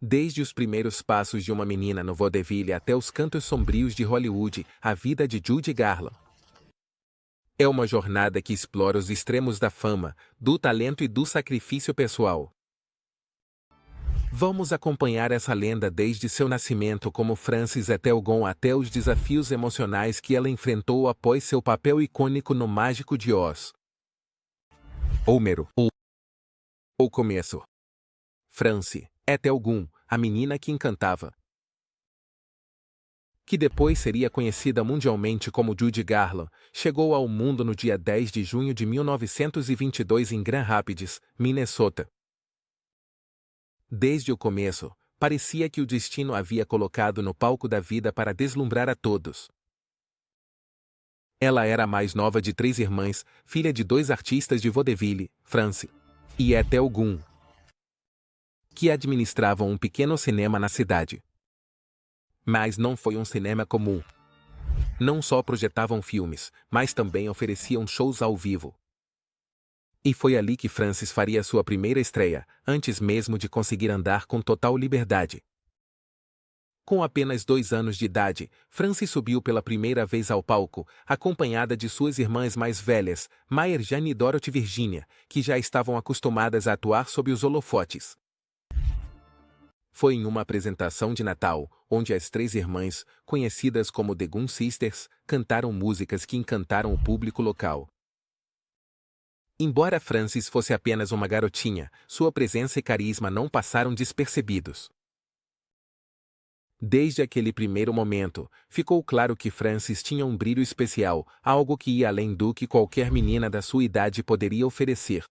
Desde os primeiros passos de uma menina no vaudeville até os cantos sombrios de Hollywood, a vida de Judy Garland é uma jornada que explora os extremos da fama, do talento e do sacrifício pessoal. Vamos acompanhar essa lenda desde seu nascimento como Frances Etelgon até os desafios emocionais que ela enfrentou após seu papel icônico no Mágico de Oz. Homero. O começo. Frances Etelgon, a menina que encantava, que depois seria conhecida mundialmente como Judy Garland, chegou ao mundo no dia 10 de junho de 1922 em Grand Rapids, Minnesota. Desde o começo, parecia que o destino a havia colocado no palco da vida para deslumbrar a todos. Ela era a mais nova de 3 irmãs, filha de 2 artistas de vaudeville, Frances e Etelgon, que administravam um pequeno cinema na cidade. Mas não foi um cinema comum. Não só projetavam filmes, mas também ofereciam shows ao vivo. E foi ali que Frances faria sua primeira estreia, antes mesmo de conseguir andar com total liberdade. Com apenas 2 anos de idade, Frances subiu pela primeira vez ao palco, acompanhada de suas irmãs mais velhas, Marjane e Dorothy Virginia, que já estavam acostumadas a atuar sob os holofotes. Foi em uma apresentação de Natal, onde as 3 irmãs, conhecidas como The Gun Sisters, cantaram músicas que encantaram o público local. Embora Frances fosse apenas uma garotinha, sua presença e carisma não passaram despercebidos. Desde aquele primeiro momento, ficou claro que Frances tinha um brilho especial, algo que ia além do que qualquer menina da sua idade poderia oferecer.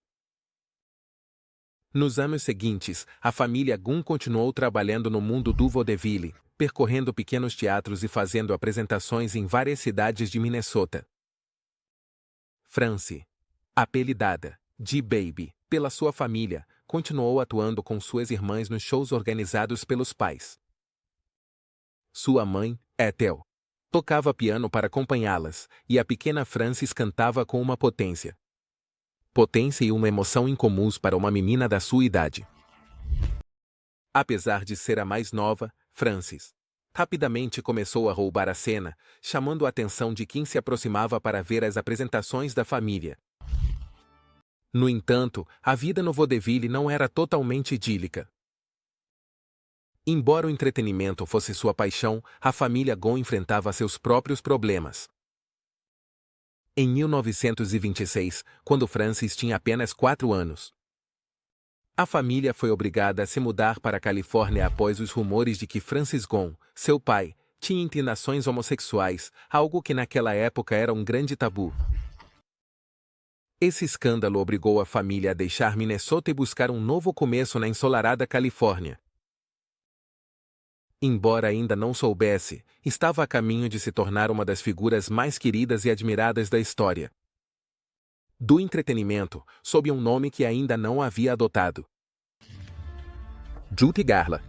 Nos anos seguintes, a família Gun continuou trabalhando no mundo do vaudeville, percorrendo pequenos teatros e fazendo apresentações em várias cidades de Minnesota. Frances, apelidada de Baby pela sua família, continuou atuando com suas irmãs nos shows organizados pelos pais. Sua mãe, Ethel, tocava piano para acompanhá-las, e a pequena Frances cantava com uma potência e uma emoção incomuns para uma menina da sua idade. Apesar de ser a mais nova, Frances rapidamente começou a roubar a cena, chamando a atenção de quem se aproximava para ver as apresentações da família. No entanto, a vida no vaudeville não era totalmente idílica. Embora o entretenimento fosse sua paixão, a família Gon enfrentava seus próprios problemas. Em 1926, quando Frances tinha apenas 4 anos, a família foi obrigada a se mudar para a Califórnia após os rumores de que Francis Gon, seu pai, tinha inclinações homossexuais, algo que naquela época era um grande tabu. Esse escândalo obrigou a família a deixar Minnesota e buscar um novo começo na ensolarada Califórnia. Embora ainda não soubesse, estava a caminho de se tornar uma das figuras mais queridas e admiradas da história do entretenimento, sob um nome que ainda não havia adotado: Judy Garland.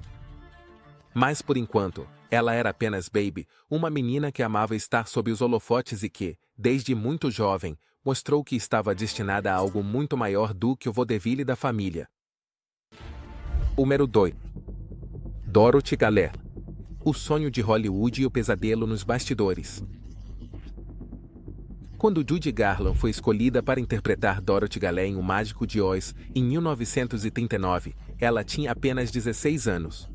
Mas por enquanto, ela era apenas Baby, uma menina que amava estar sob os holofotes e que, desde muito jovem, mostrou que estava destinada a algo muito maior do que o vaudeville da família. Número 2. Dorothy Garland. O sonho de Hollywood e o pesadelo nos bastidores. Quando Judy Garland foi escolhida para interpretar Dorothy Garland em O Mágico de Oz, em 1939, ela tinha apenas 16 anos.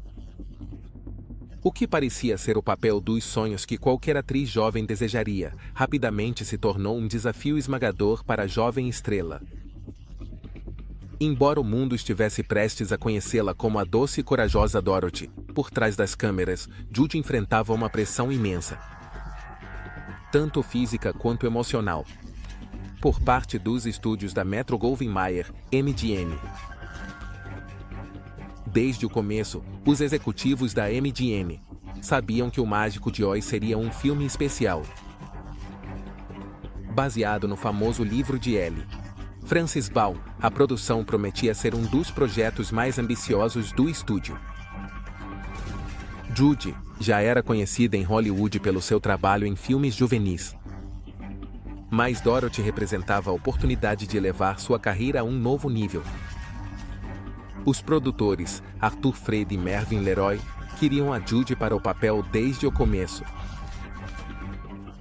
O que parecia ser o papel dos sonhos que qualquer atriz jovem desejaria, rapidamente se tornou um desafio esmagador para a jovem estrela. Embora o mundo estivesse prestes a conhecê-la como a doce e corajosa Dorothy, por trás das câmeras, Judy enfrentava uma pressão imensa, tanto física quanto emocional, por parte dos estúdios da Metro-Goldwyn-Mayer, MGM. Desde o começo, os executivos da MGM sabiam que O Mágico de Oz seria um filme especial, baseado no famoso livro de L. Francis Baum. A produção prometia ser um dos projetos mais ambiciosos do estúdio. Judy já era conhecida em Hollywood pelo seu trabalho em filmes juvenis, mas Dorothy representava a oportunidade de elevar sua carreira a um novo nível. Os produtores, Arthur Freed e Mervyn LeRoy, queriam a Judy para o papel desde o começo.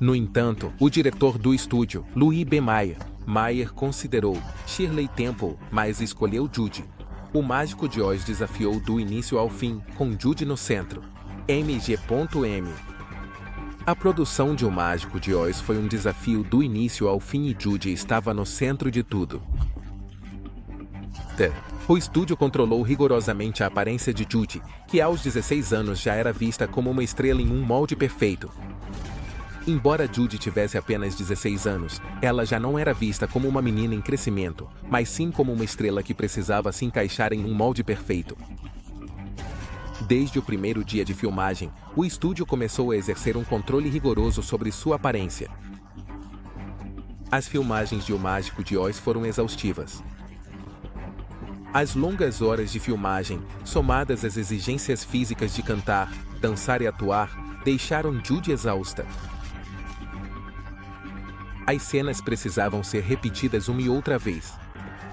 No entanto, o diretor do estúdio, Louis B. Mayer considerou Shirley Temple, mas escolheu Judy. O Mágico de Oz desafiou do início ao fim, com Judy no centro. MG.M. A produção de O Mágico de Oz foi um desafio do início ao fim e Judy estava no centro de tudo. O estúdio controlou rigorosamente a aparência de Judy, que aos 16 anos já era vista como uma estrela em um molde perfeito. Embora Judy tivesse apenas 16 anos, ela já não era vista como uma menina em crescimento, mas sim como uma estrela que precisava se encaixar em um molde perfeito. Desde o primeiro dia de filmagem, o estúdio começou a exercer um controle rigoroso sobre sua aparência. As filmagens de O Mágico de Oz foram exaustivas. As longas horas de filmagem, somadas às exigências físicas de cantar, dançar e atuar, deixaram Judy exausta. As cenas precisavam ser repetidas uma e outra vez.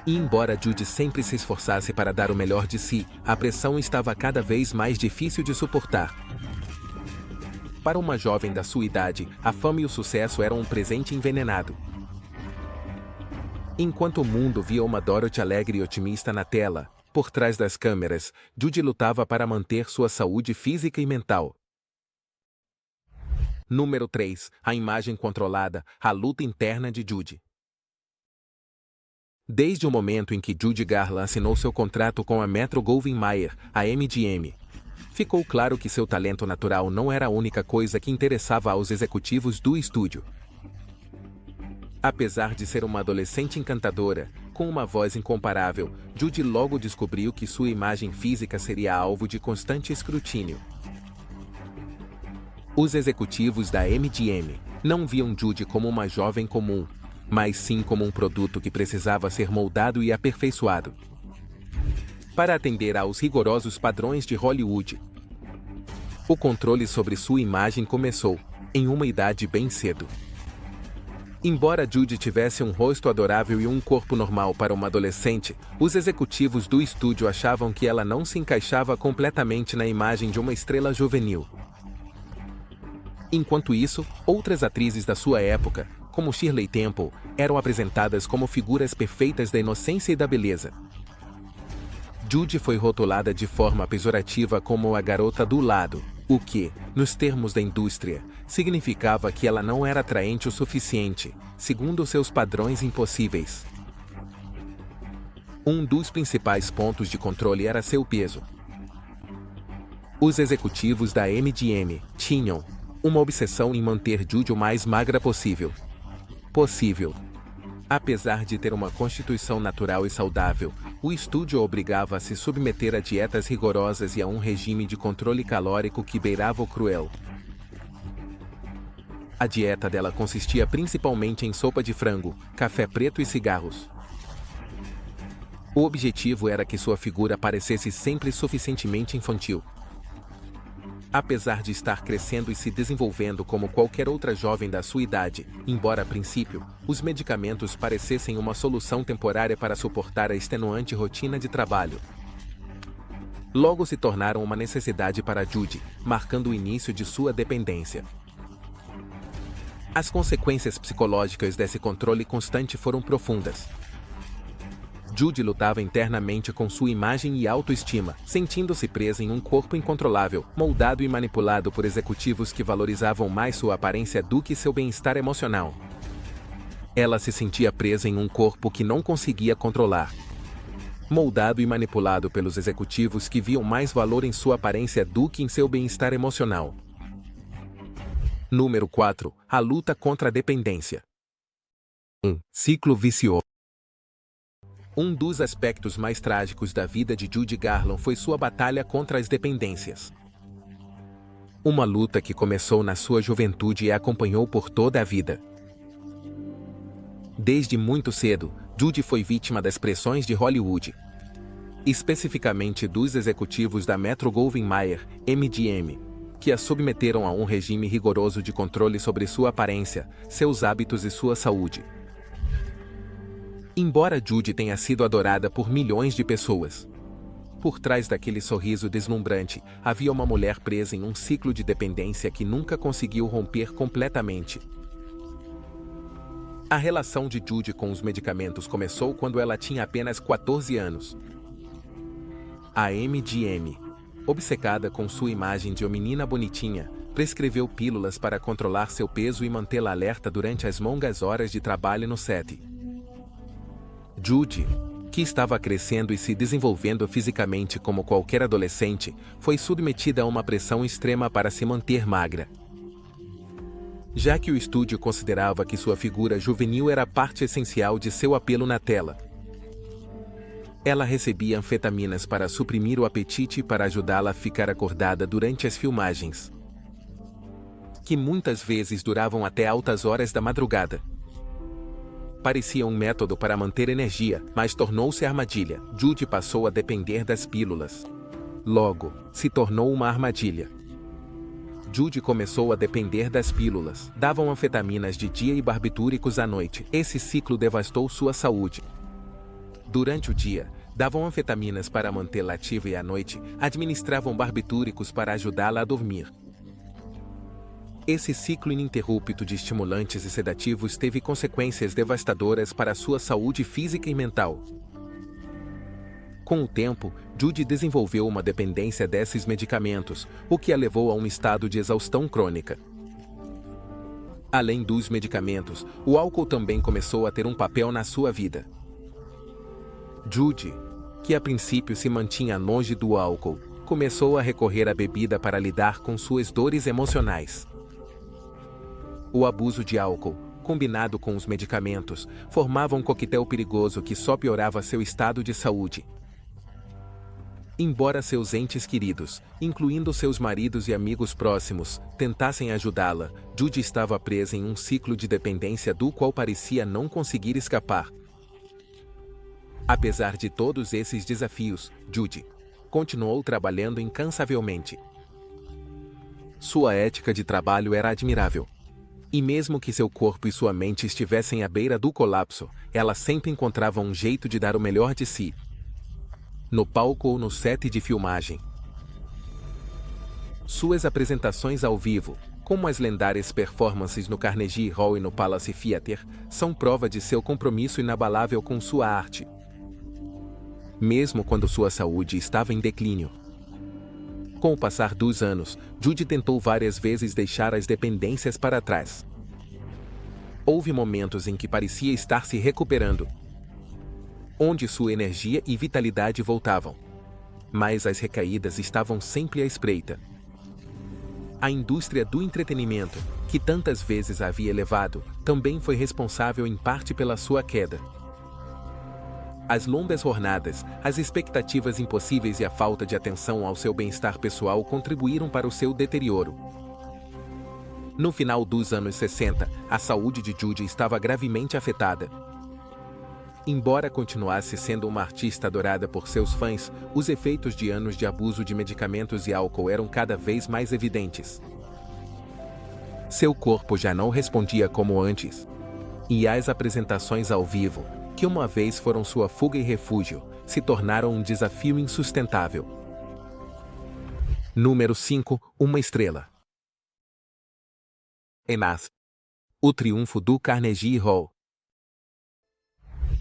E embora Judy sempre se esforçasse para dar o melhor de si, a pressão estava cada vez mais difícil de suportar. Para uma jovem da sua idade, a fama e o sucesso eram um presente envenenado. Enquanto o mundo via uma Dorothy alegre e otimista na tela, por trás das câmeras, Judy lutava para manter sua saúde física e mental. Número 3. A imagem controlada, a luta interna de Judy. Desde o momento em que Judy Garland assinou seu contrato com a Metro-Goldwyn-Mayer, a MGM, ficou claro que seu talento natural não era a única coisa que interessava aos executivos do estúdio. Apesar de ser uma adolescente encantadora, com uma voz incomparável, Judy logo descobriu que sua imagem física seria alvo de constante escrutínio. Os executivos da MGM não viam Judy como uma jovem comum, mas sim como um produto que precisava ser moldado e aperfeiçoado para atender aos rigorosos padrões de Hollywood. O controle sobre sua imagem começou, em uma idade bem cedo. Embora Judy tivesse um rosto adorável e um corpo normal para uma adolescente, os executivos do estúdio achavam que ela não se encaixava completamente na imagem de uma estrela juvenil. Enquanto isso, outras atrizes da sua época, como Shirley Temple, eram apresentadas como figuras perfeitas da inocência e da beleza. Judy foi rotulada de forma pejorativa como a garota do lado, o que, nos termos da indústria, significava que ela não era atraente o suficiente, segundo seus padrões impossíveis. Um dos principais pontos de controle era seu peso. Os executivos da MGM tinham uma obsessão em manter Judy o mais magra possível. Apesar de ter uma constituição natural e saudável, o estúdio a obrigava a se submeter a dietas rigorosas e a um regime de controle calórico que beirava o cruel. A dieta dela consistia principalmente em sopa de frango, café preto e cigarros. O objetivo era que sua figura parecesse sempre suficientemente infantil. Apesar de estar crescendo e se desenvolvendo como qualquer outra jovem da sua idade, embora a princípio, os medicamentos parecessem uma solução temporária para suportar a extenuante rotina de trabalho, logo se tornaram uma necessidade para Judy, marcando o início de sua dependência. As consequências psicológicas desse controle constante foram profundas. Judy lutava internamente com sua imagem e autoestima, sentindo-se presa em um corpo incontrolável, moldado e manipulado por executivos que valorizavam mais sua aparência do que seu bem-estar emocional. Ela se sentia presa em um corpo que não conseguia controlar, moldado e manipulado pelos executivos que viam mais valor em sua aparência do que em seu bem-estar emocional. Número 4. A luta contra a dependência. 1. Ciclo vicioso. Um dos aspectos mais trágicos da vida de Judy Garland foi sua batalha contra as dependências. Uma luta que começou na sua juventude e a acompanhou por toda a vida. Desde muito cedo, Judy foi vítima das pressões de Hollywood, especificamente dos executivos da Metro-Goldwyn-Mayer, MGM, que a submeteram a um regime rigoroso de controle sobre sua aparência, seus hábitos e sua saúde. Embora Judy tenha sido adorada por milhões de pessoas, Por trás daquele sorriso deslumbrante, havia uma mulher presa em um ciclo de dependência que nunca conseguiu romper completamente. A relação de Judy com os medicamentos começou quando ela tinha apenas 14 anos. A MGM, obcecada com sua imagem de uma menina bonitinha, prescreveu pílulas para controlar seu peso e mantê-la alerta durante as longas horas de trabalho no set. Judy, que estava crescendo e se desenvolvendo fisicamente como qualquer adolescente, foi submetida a uma pressão extrema para se manter magra. Já que o estúdio considerava que sua figura juvenil era parte essencial de seu apelo na tela. Ela recebia anfetaminas para suprimir o apetite e para ajudá-la a ficar acordada durante as filmagens, que muitas vezes duravam até altas horas da madrugada. Parecia um método para manter energia, mas tornou-se armadilha. Judy passou a depender das pílulas. Logo, se tornou uma armadilha. Judy começou a depender das pílulas. Davam anfetaminas de dia e barbitúricos à noite. Esse ciclo devastou sua saúde. Durante o dia, davam anfetaminas para mantê-la ativa e à noite, administravam barbitúricos para ajudá-la a dormir. Esse ciclo ininterrupto de estimulantes e sedativos teve consequências devastadoras para sua saúde física e mental. Com o tempo, Judy desenvolveu uma dependência desses medicamentos, o que a levou a um estado de exaustão crônica. Além dos medicamentos, o álcool também começou a ter um papel na sua vida. Judy, que a princípio se mantinha longe do álcool, começou a recorrer à bebida para lidar com suas dores emocionais. O abuso de álcool, combinado com os medicamentos, formava um coquetel perigoso que só piorava seu estado de saúde. Embora seus entes queridos, incluindo seus maridos e amigos próximos, tentassem ajudá-la, Judy estava presa em um ciclo de dependência do qual parecia não conseguir escapar. Apesar de todos esses desafios, Judy continuou trabalhando incansavelmente. Sua ética de trabalho era admirável. E mesmo que seu corpo e sua mente estivessem à beira do colapso, ela sempre encontrava um jeito de dar o melhor de si. No palco ou no set de filmagem. Suas apresentações ao vivo, como as lendárias performances no Carnegie Hall e no Palace Theatre, são prova de seu compromisso inabalável com sua arte. Mesmo quando sua saúde estava em declínio. Com o passar dos anos, Judy tentou várias vezes deixar as dependências para trás. Houve momentos em que parecia estar se recuperando, onde sua energia e vitalidade voltavam. Mas as recaídas estavam sempre à espreita. A indústria do entretenimento, que tantas vezes a havia elevado, também foi responsável em parte pela sua queda. As longas jornadas, as expectativas impossíveis e a falta de atenção ao seu bem-estar pessoal contribuíram para o seu deterioro. No final dos anos 60, a saúde de Judy estava gravemente afetada. Embora continuasse sendo uma artista adorada por seus fãs, os efeitos de anos de abuso de medicamentos e álcool eram cada vez mais evidentes. Seu corpo já não respondia como antes. E as apresentações ao vivo, que uma vez foram sua fuga e refúgio, se tornaram um desafio insustentável. Número 5, uma estrela. Enas. O triunfo do Carnegie Hall.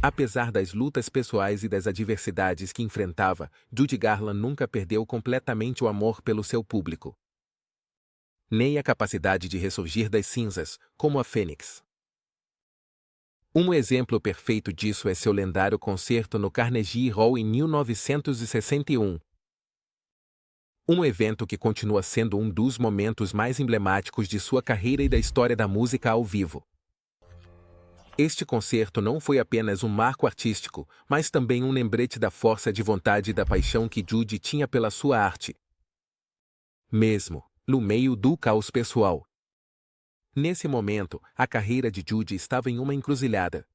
Apesar das lutas pessoais e das adversidades que enfrentava, Judy Garland nunca perdeu completamente o amor pelo seu público. Nem a capacidade de ressurgir das cinzas, como a Fênix. Um exemplo perfeito disso é seu lendário concerto no Carnegie Hall em 1961. Um evento que continua sendo um dos momentos mais emblemáticos de sua carreira e da história da música ao vivo. Este concerto não foi apenas um marco artístico, mas também um lembrete da força de vontade e da paixão que Judy tinha pela sua arte. Mesmo no meio do caos pessoal. Nesse momento, a carreira de Judy estava em uma encruzilhada.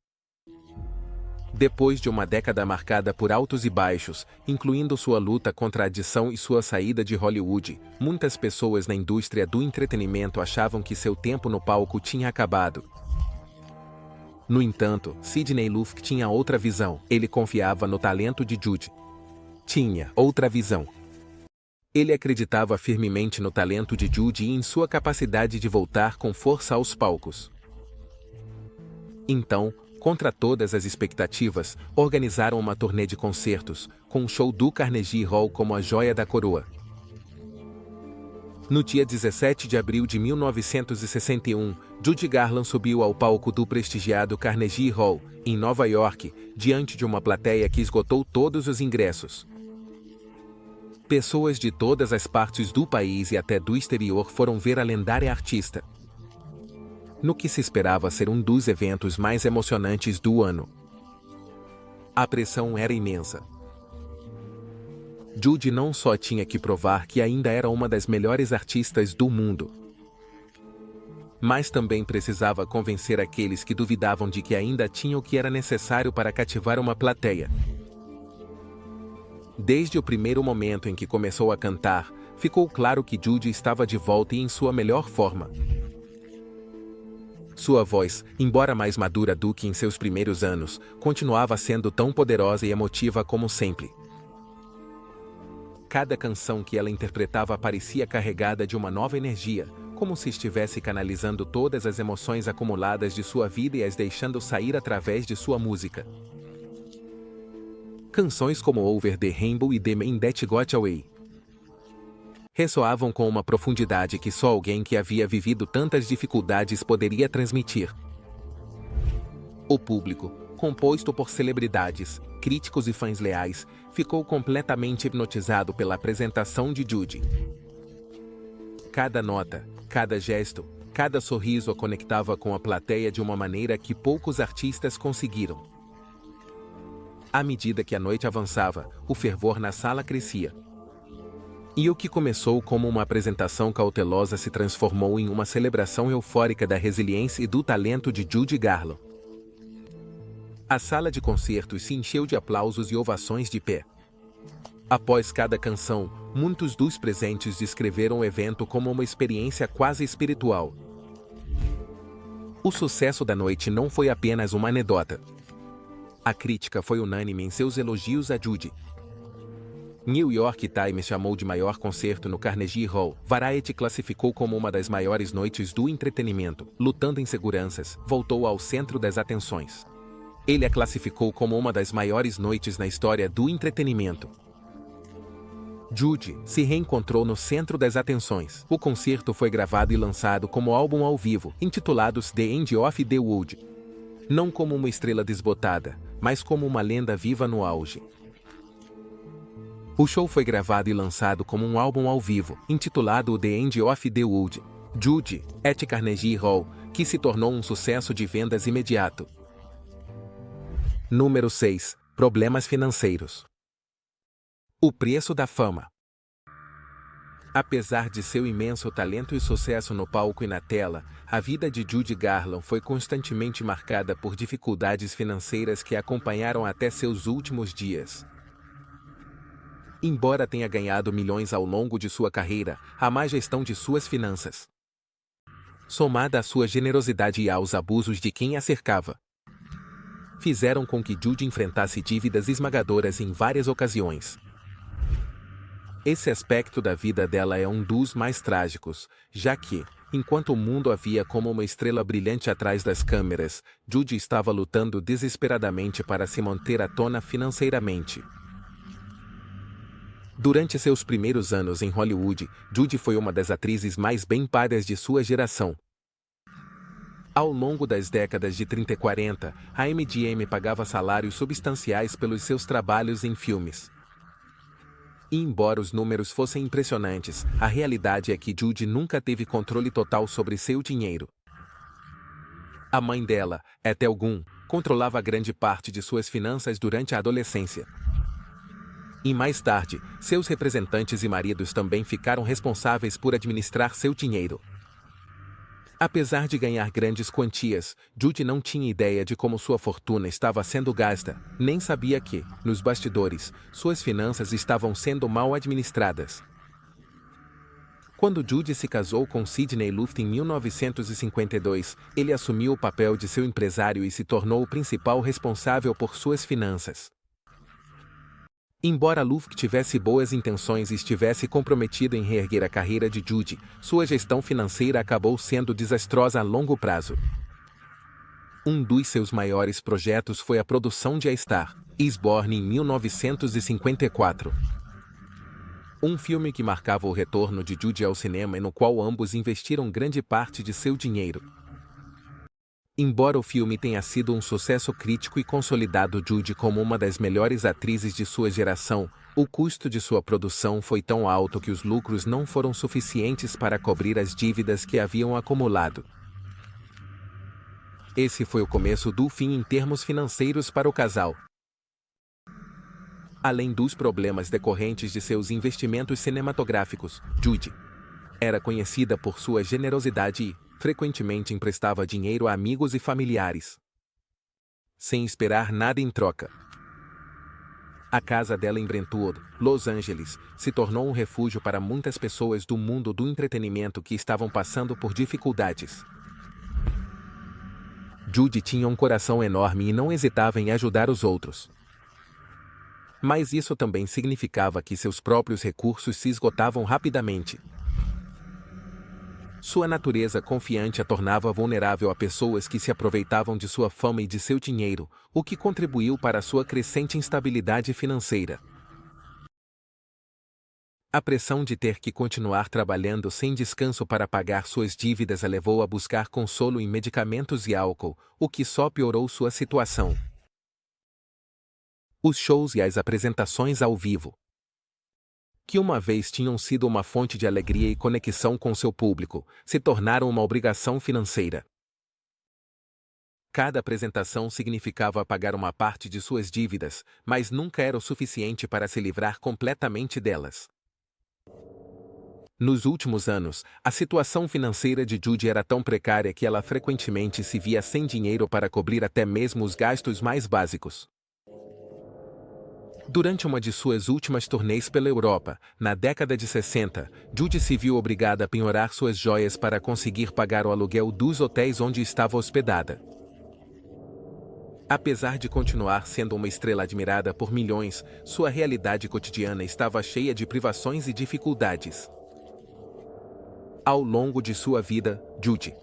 Depois de uma década marcada por altos e baixos, incluindo sua luta contra a adição e sua saída de Hollywood, muitas pessoas na indústria do entretenimento achavam que seu tempo no palco tinha acabado. No entanto, Sidney Lumet tinha outra visão. Ele confiava no talento de Judy. tinha outra visão. Ele acreditava firmemente no talento de Judy e em sua capacidade de voltar com força aos palcos. Então, contra todas as expectativas, organizaram uma turnê de concertos, com um show do Carnegie Hall como a joia da coroa. No dia 17 de abril de 1961, Judy Garland subiu ao palco do prestigiado Carnegie Hall, em Nova York, diante de uma plateia que esgotou todos os ingressos. Pessoas de todas as partes do país e até do exterior foram ver a lendária artista, no que se esperava ser um dos eventos mais emocionantes do ano. A pressão era imensa. Judy não só tinha que provar que ainda era uma das melhores artistas do mundo, mas também precisava convencer aqueles que duvidavam de que ainda tinha o que era necessário para cativar uma plateia. Desde o primeiro momento em que começou a cantar, ficou claro que Judy estava de volta e em sua melhor forma. Sua voz, embora mais madura do que em seus primeiros anos, continuava sendo tão poderosa e emotiva como sempre. Cada canção que ela interpretava parecia carregada de uma nova energia, como se estivesse canalizando todas as emoções acumuladas de sua vida e as deixando sair através de sua música. Canções como Over the Rainbow e The Man That Got Away ressoavam com uma profundidade que só alguém que havia vivido tantas dificuldades poderia transmitir. O público, composto por celebridades, críticos e fãs leais, ficou completamente hipnotizado pela apresentação de Judy. Cada nota, cada gesto, cada sorriso a conectava com a plateia de uma maneira que poucos artistas conseguiram. À medida que a noite avançava, o fervor na sala crescia. E o que começou como uma apresentação cautelosa se transformou em uma celebração eufórica da resiliência e do talento de Judy Garland. A sala de concertos se encheu de aplausos e ovações de pé. Após cada canção, muitos dos presentes descreveram o evento como uma experiência quase espiritual. O sucesso da noite não foi apenas uma anedota. A crítica foi unânime em seus elogios a Judy. New York Times chamou de maior concerto no Carnegie Hall. Variety classificou como uma das maiores noites do entretenimento. Lutando Inseguranças voltou ao centro das atenções. Ele a classificou como uma das maiores noites na história do entretenimento. Judy se reencontrou no centro das atenções. O concerto foi gravado e lançado como álbum ao vivo, intitulado The End of the World. Não como uma estrela desbotada, mas como uma lenda viva no auge. O show foi gravado e lançado como um álbum ao vivo, intitulado The End of the World, Judy, at Carnegie Hall, que se tornou um sucesso de vendas imediato. Número 6. Problemas financeiros. O preço da fama. Apesar de seu imenso talento e sucesso no palco e na tela, a vida de Judy Garland foi constantemente marcada por dificuldades financeiras que a acompanharam até seus últimos dias. Embora tenha ganhado milhões ao longo de sua carreira, a má gestão de suas finanças, somada à sua generosidade e aos abusos de quem a cercava, fizeram com que Judy enfrentasse dívidas esmagadoras em várias ocasiões. Esse aspecto da vida dela é um dos mais trágicos, já que, enquanto o mundo a via como uma estrela brilhante atrás das câmeras, Judy estava lutando desesperadamente para se manter à tona financeiramente. Durante seus primeiros anos em Hollywood, Judy foi uma das atrizes mais bem pagas de sua geração. Ao longo das décadas de 30 e 40, a MGM pagava salários substanciais pelos seus trabalhos em filmes. E embora os números fossem impressionantes, a realidade é que Judy nunca teve controle total sobre seu dinheiro. A mãe dela, Ethel Gunn, controlava grande parte de suas finanças durante a adolescência. E mais tarde, seus representantes e maridos também ficaram responsáveis por administrar seu dinheiro. Apesar de ganhar grandes quantias, Judy não tinha ideia de como sua fortuna estava sendo gasta, nem sabia que, nos bastidores, suas finanças estavam sendo mal administradas. Quando Judy se casou com Sidney Luft em 1952, ele assumiu o papel de seu empresário e se tornou o principal responsável por suas finanças. Embora Lufkin tivesse boas intenções e estivesse comprometido em reerguer a carreira de Judy, sua gestão financeira acabou sendo desastrosa a longo prazo. Um dos seus maiores projetos foi a produção de A Star is Born em 1954. Um filme que marcava o retorno de Judy ao cinema e no qual ambos investiram grande parte de seu dinheiro. Embora o filme tenha sido um sucesso crítico e consolidado Judy como uma das melhores atrizes de sua geração, o custo de sua produção foi tão alto que os lucros não foram suficientes para cobrir as dívidas que haviam acumulado. Esse foi o começo do fim em termos financeiros para o casal. Além dos problemas decorrentes de seus investimentos cinematográficos, Judy era conhecida por sua generosidade e, frequentemente, emprestava dinheiro a amigos e familiares, sem esperar nada em troca. A casa dela em Brentwood, Los Angeles, se tornou um refúgio para muitas pessoas do mundo do entretenimento que estavam passando por dificuldades. Judy tinha um coração enorme e não hesitava em ajudar os outros. Mas isso também significava que seus próprios recursos se esgotavam rapidamente. Sua natureza confiante a tornava vulnerável a pessoas que se aproveitavam de sua fama e de seu dinheiro, o que contribuiu para sua crescente instabilidade financeira. A pressão de ter que continuar trabalhando sem descanso para pagar suas dívidas a levou a buscar consolo em medicamentos e álcool, o que só piorou sua situação. Os shows e as apresentações ao vivo, que uma vez tinham sido uma fonte de alegria e conexão com seu público, se tornaram uma obrigação financeira. Cada apresentação significava pagar uma parte de suas dívidas, mas nunca era o suficiente para se livrar completamente delas. Nos últimos anos, a situação financeira de Judy era tão precária que ela frequentemente se via sem dinheiro para cobrir até mesmo os gastos mais básicos. Durante uma de suas últimas turnês pela Europa, na década de 60, Judy se viu obrigada a penhorar suas joias para conseguir pagar o aluguel dos hotéis onde estava hospedada. Apesar de continuar sendo uma estrela admirada por milhões, sua realidade cotidiana estava cheia de privações e dificuldades. Ao longo de sua vida, Judy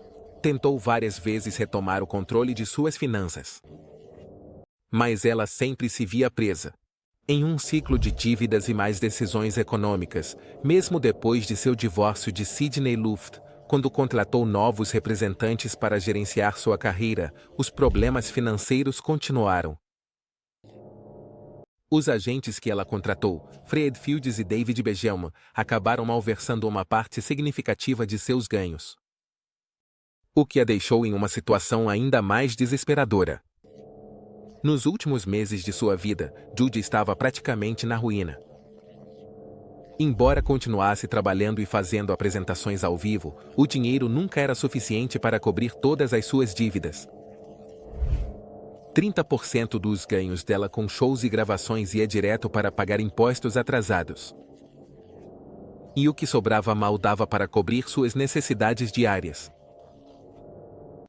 tentou várias vezes retomar o controle de suas finanças. Mas ela sempre se via presa em um ciclo de dívidas e mais decisões econômicas, mesmo depois de seu divórcio de Sidney Luft, quando contratou novos representantes para gerenciar sua carreira, os problemas financeiros continuaram. Os agentes que ela contratou, Fred Fields e David Begelman, acabaram malversando uma parte significativa de seus ganhos, o que a deixou em uma situação ainda mais desesperadora. Nos últimos meses de sua vida, Judy estava praticamente na ruína. Embora continuasse trabalhando e fazendo apresentações ao vivo, o dinheiro nunca era suficiente para cobrir todas as suas dívidas. 30% dos ganhos dela com shows e gravações ia direto para pagar impostos atrasados. E o que sobrava mal dava para cobrir suas necessidades diárias.